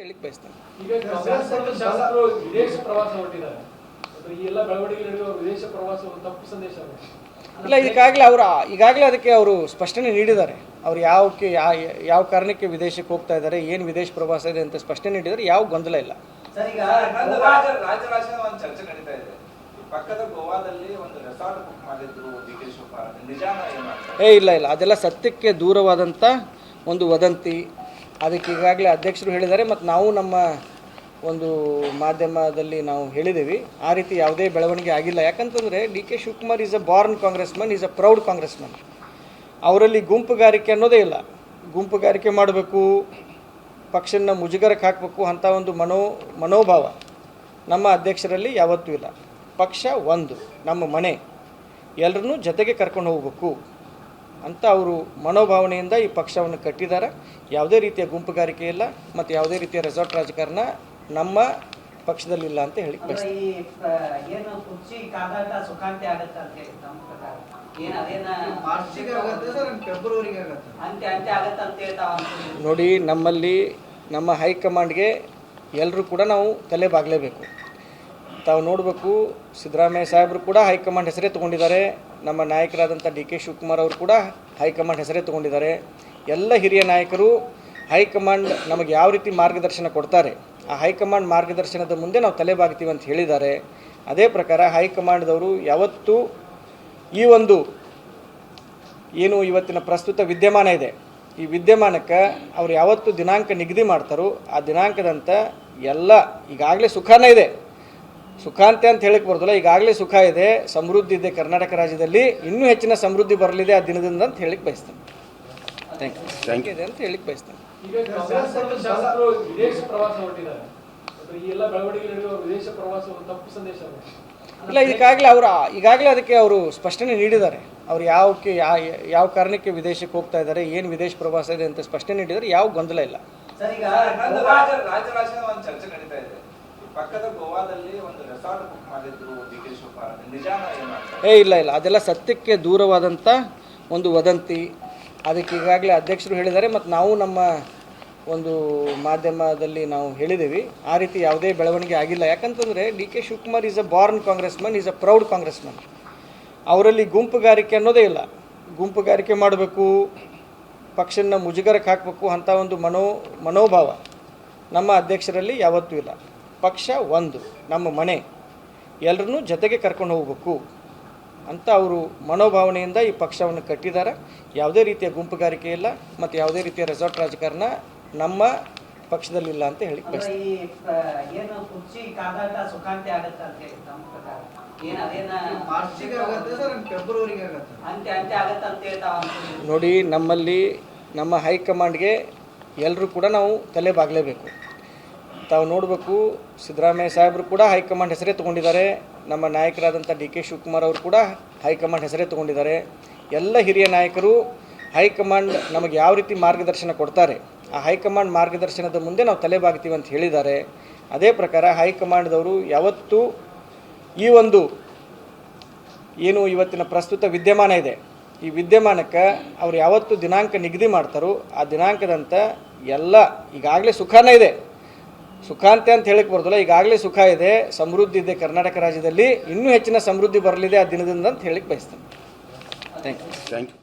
ಹೇಳಿಕ್ ಬಯಸ್ತೇನೆ. ಈಗ ಶಾಸಕರು ವಿದೇಶ ಪ್ರವಾಸ ಹೊರಟಿದ್ದಾರೆ, ಈ ಎಲ್ಲ ಬೆಳವಣಿಗೆ ನಡೆಯುವ ವಿದೇಶ ಪ್ರವಾಸ ಒಂದು ತಪ್ಪು ಸಂದೇಶ ಇಲ್ಲ. ಈಗಾಗಲೇ ಅದಕ್ಕೆ ಅವರು ಸ್ಪಷ್ಟನೆ ನೀಡಿದ್ದಾರೆ. ಅವ್ರು ಯಾವ ಕಾರಣಕ್ಕೆ ವಿದೇಶಕ್ಕೆ ಹೋಗ್ತಾ ಇದ್ದಾರೆ, ಏನು ವಿದೇಶ ಪ್ರವಾಸ ಇದೆ ಅಂತ ಸ್ಪಷ್ಟನೆ ನೀಡಿದ್ದಾರೆ. ಯಾವ ಗೊಂದಲ ಇಲ್ಲ. ಒಂದು ಚರ್ಚೆ ನಡೀತಾ ಇದೆ, ಪಕ್ಕದ ಗೋವಾದಲ್ಲಿ ಒಂದು ರೆಸಾರ್ಟ್ ಬುಕ್ ಮಾಡಿದ್ರು ಡಿ.ಕೆ. ಶಿವಕುಮಾರ್. ಇಲ್ಲ, ಅದೆಲ್ಲ ಸತ್ಯಕ್ಕೆ ದೂರವಾದಂಥ ಒಂದು ವದಂತಿ. ಅದಕ್ಕೆ ಈಗಾಗಲೇ ಅಧ್ಯಕ್ಷರು ಹೇಳಿದ್ದಾರೆ ಮತ್ತು ನಾವು ನಮ್ಮ ಒಂದು ಮಾಧ್ಯಮದಲ್ಲಿ ನಾವು ಹೇಳಿದ್ದೀವಿ. ಆ ರೀತಿ ಯಾವುದೇ ಬೆಳವಣಿಗೆ ಆಗಿಲ್ಲ. ಯಾಕಂತಂದರೆ DK. Shivakumar is a born Congressman, is a proud Congressman. ಅವರಲ್ಲಿ ಗುಂಪುಗಾರಿಕೆ ಅನ್ನೋದೇ ಇಲ್ಲ. ಗುಂಪುಗಾರಿಕೆ ಮಾಡಬೇಕು, ಪಕ್ಷನ ಮುಜುಗರಕ್ಕೆ ಹಾಕಬೇಕು ಅಂಥ ಒಂದು ಮನೋಭಾವ ನಮ್ಮ ಅಧ್ಯಕ್ಷರಲ್ಲಿ ಯಾವತ್ತೂ ಇಲ್ಲ. ಪಕ್ಷ ಒಂದು, ನಮ್ಮ ಮನೆ, ಎಲ್ಲರನ್ನೂ ಜೊತೆಗೆ ಕರ್ಕೊಂಡು ಹೋಗಬೇಕು ಅಂತ ಅವರು ಮನೋಭಾವನೆಯಿಂದ ಈ ಪಕ್ಷವನ್ನು ಕಟ್ಟಿದ್ದಾರೆ. ಯಾವುದೇ ರೀತಿಯ ಗುಂಪುಗಾರಿಕೆ ಇಲ್ಲ ಮತ್ತು ಯಾವುದೇ ರೀತಿಯ ರೆಸಾರ್ಟ್ ರಾಜಕಾರಣ ನಮ್ಮ ಪಕ್ಷದಲ್ಲಿಲ್ಲ ಅಂತ ಹೇಳಿ ನೋಡಿ, ನಮ್ಮ ಹೈಕಮಾಂಡ್ಗೆ ಎಲ್ಲರೂ ಕೂಡ ನಾವು ತಲೆ ಬಾಗಲೇಬೇಕು. ತಾವು ನೋಡಬೇಕು, ಸಿದ್ದರಾಮಯ್ಯ ಸಾಹೇಬರು ಕೂಡ ಹೈಕಮಾಂಡ್ ಹೆಸರೇ ತೊಗೊಂಡಿದ್ದಾರೆ. ನಮ್ಮ ನಾಯಕರಾದಂಥ ಡಿ.ಕೆ. ಶಿವಕುಮಾರ್ ಅವರು ಕೂಡ ಹೈಕಮಾಂಡ್ ಹೆಸರೇ ತೊಗೊಂಡಿದ್ದಾರೆ. ಎಲ್ಲ ಹಿರಿಯ ನಾಯಕರು ಹೈಕಮಾಂಡ್ ನಮಗೆ ಯಾವ ರೀತಿ ಮಾರ್ಗದರ್ಶನ ಕೊಡ್ತಾರೆ, ಆ ಹೈಕಮಾಂಡ್ ಮಾರ್ಗದರ್ಶನದ ಮುಂದೆ ನಾವು ತಲೆ ಬಾಗ್ತೀವಿ ಅಂತ ಹೇಳಿದ್ದಾರೆ. ಅದೇ ಪ್ರಕಾರ ಹೈಕಮಾಂಡ್ದವರು ಯಾವತ್ತೂ ಈ ಒಂದು ಏನು ಇವತ್ತಿನ ಪ್ರಸ್ತುತ ವಿದ್ಯಮಾನ ಇದೆ, ಈ ವಿದ್ಯಮಾನಕ್ಕೆ ಅವ್ರು ಯಾವತ್ತು ದಿನಾಂಕ ನಿಗದಿ ಮಾಡ್ತಾರೋ ಆ ದಿನಾಂಕದಂತ ಎಲ್ಲ ಈಗಾಗಲೇ ಸುಖನೇ ಇದೆ. ಸುಖ ಅಂತ ಹೇಳಕ್ಕೆ ಬರೋದಿಲ್ಲ, ಈಗಾಗಲೇ ಸುಖ ಇದೆ, ಸಮೃದ್ಧಿ ಇದೆ. ಕರ್ನಾಟಕ ರಾಜ್ಯದಲ್ಲಿ ಇನ್ನೂ ಹೆಚ್ಚಿನ ಸಮೃದ್ಧಿ ಬರಲಿದೆ ಆ ದಿನದಿಂದ ಅಂತ ಹೇಳಿಕ್ಕೆ ಬಯಸ್ತೇನೆ. ಥ್ಯಾಂಕ್ ಯು ಅಂತ ಹೇಳಿಕ್ಕೆ ಬಯಸ್ತೇನೆ. ಈಗ ಶಾಸಕರು ವಿದೇಶ ಪ್ರವಾಸ ಹೊರಟಿದ್ದಾರೆ, ಈ ಎಲ್ಲ ಬೆಳವಣಿಗೆ ನಡೆಯುವ ವಿದೇಶ ಪ್ರವಾಸ ಒಂದು ತಪ್ಪು ಸಂದೇಶ ಇಲ್ಲ. ಈಗಾಗಲೇ ಅದಕ್ಕೆ ಅವರು ಸ್ಪಷ್ಟನೆ ನೀಡಿದ್ದಾರೆ. ಅವ್ರು ಯಾವ ಕಾರಣಕ್ಕೆ ವಿದೇಶಕ್ಕೆ ಹೋಗ್ತಾ ಇದ್ದಾರೆ, ಏನು ವಿದೇಶ ಪ್ರವಾಸ ಇದೆ ಅಂತ ಸ್ಪಷ್ಟನೆ ನೀಡಿದ್ದಾರೆ. ಯಾವ ಗೊಂದಲ ಇಲ್ಲ. ಒಂದು ಚರ್ಚೆ ನಡೀತಾ ಇದೆ, ಪಕ್ಕದ ಗೋವಾದಲ್ಲಿ ಒಂದು ರೆಸಾರ್ಟ್ ಬುಕ್ ಮಾಡಿದ್ರು ಡಿ.ಕೆ. ಶಿವಕುಮಾರ್. ಇಲ್ಲ, ಅದೆಲ್ಲ ಸತ್ಯಕ್ಕೆ ದೂರವಾದಂಥ ಒಂದು ವದಂತಿ. ಅದಕ್ಕೆ ಈಗಾಗಲೇ ಅಧ್ಯಕ್ಷರು ಹೇಳಿದ್ದಾರೆ ಮತ್ತು ನಾವು ನಮ್ಮ ಒಂದು ಮಾಧ್ಯಮದಲ್ಲಿ ನಾವು ಹೇಳಿದ್ದೀವಿ. ಆ ರೀತಿ ಯಾವುದೇ ಬೆಳವಣಿಗೆ ಆಗಿಲ್ಲ. ಯಾಕಂತಂದರೆ DK. Shivakumar is a born Congressman, is a proud Congressman. ಅವರಲ್ಲಿ ಗುಂಪುಗಾರಿಕೆ ಅನ್ನೋದೇ ಇಲ್ಲ. ಗುಂಪುಗಾರಿಕೆ ಮಾಡಬೇಕು, ಪಕ್ಷನ ಮುಜುಗರಕ್ಕೆ ಹಾಕಬೇಕು ಅಂಥ ಒಂದು ಮನೋಭಾವ ನಮ್ಮ ಅಧ್ಯಕ್ಷರಲ್ಲಿ ಯಾವತ್ತೂ ಇಲ್ಲ. ಪಕ್ಷ ಒಂದು, ನಮ್ಮ ಮನೆ, ಎಲ್ಲರನ್ನೂ ಜೊತೆಗೆ ಕರ್ಕೊಂಡು ಹೋಗಬೇಕು ಅಂತ ಅವರು ಮನೋಭಾವನೆಯಿಂದ ಈ ಪಕ್ಷವನ್ನು ಕಟ್ಟಿದ್ದಾರೆ. ಯಾವುದೇ ರೀತಿಯ ಗುಂಪುಗಾರಿಕೆ ಇಲ್ಲ ಮತ್ತು ಯಾವುದೇ ರೀತಿಯ ರೆಸಾರ್ಟ್ ರಾಜಕಾರಣ ನಮ್ಮ ಪಕ್ಷದಲ್ಲಿಲ್ಲ ಅಂತ ಹೇಳಿ ನೋಡಿ, ನಮ್ಮ ಹೈಕಮಾಂಡ್ಗೆ ಎಲ್ಲರೂ ಕೂಡ ನಾವು ತಲೆ ಬಾಗಲೇಬೇಕು. ತಾವು ನೋಡಬೇಕು, ಸಿದ್ದರಾಮಯ್ಯ ಸಾಹೇಬರು ಕೂಡ ಹೈಕಮಾಂಡ್ ಹೆಸರೇ ತೊಗೊಂಡಿದ್ದಾರೆ. ನಮ್ಮ ನಾಯಕರಾದಂಥ ಡಿ.ಕೆ. ಶಿವಕುಮಾರ್ ಅವರು ಕೂಡ ಹೈಕಮಾಂಡ್ ಹೆಸರೇ ತೊಗೊಂಡಿದ್ದಾರೆ. ಎಲ್ಲ ಹಿರಿಯ ನಾಯಕರು ಹೈಕಮಾಂಡ್ ನಮಗೆ ಯಾವ ರೀತಿ ಮಾರ್ಗದರ್ಶನ ಕೊಡ್ತಾರೆ, ಆ ಹೈಕಮಾಂಡ್ ಮಾರ್ಗದರ್ಶನದ ಮುಂದೆ ನಾವು ತಲೆ ಬಾಗ್ತೀವಿ ಅಂತ ಹೇಳಿದ್ದಾರೆ. ಅದೇ ಪ್ರಕಾರ ಹೈಕಮಾಂಡ್ದವರು ಯಾವತ್ತೂ ಈ ಒಂದು ಏನು ಇವತ್ತಿನ ಪ್ರಸ್ತುತ ವಿದ್ಯಮಾನ ಇದೆ, ಈ ವಿದ್ಯಮಾನಕ್ಕೆ ಅವ್ರು ಯಾವತ್ತು ದಿನಾಂಕ ನಿಗದಿ ಮಾಡ್ತಾರೋ ಆ ದಿನಾಂಕದಂತ ಎಲ್ಲ ಈಗಾಗಲೇ ಸುಖನೇ ಇದೆ. ಸುಖ ಅಂತ ಹೇಳಕ್ಕೆ ಬರೋದಿಲ್ಲ, ಈಗಾಗಲೇ ಸುಖ ಇದೆ, ಸಮೃದ್ಧಿ ಇದೆ. ಕರ್ನಾಟಕ ರಾಜ್ಯದಲ್ಲಿ ಇನ್ನೂ ಹೆಚ್ಚಿನ ಸಮೃದ್ಧಿ ಬರಲಿದೆ ಆ ದಿನದಿಂದ ಅಂತ ಹೇಳಿಕ್ಕೆ ಬಯಸ್ತೇನೆ. Thank you.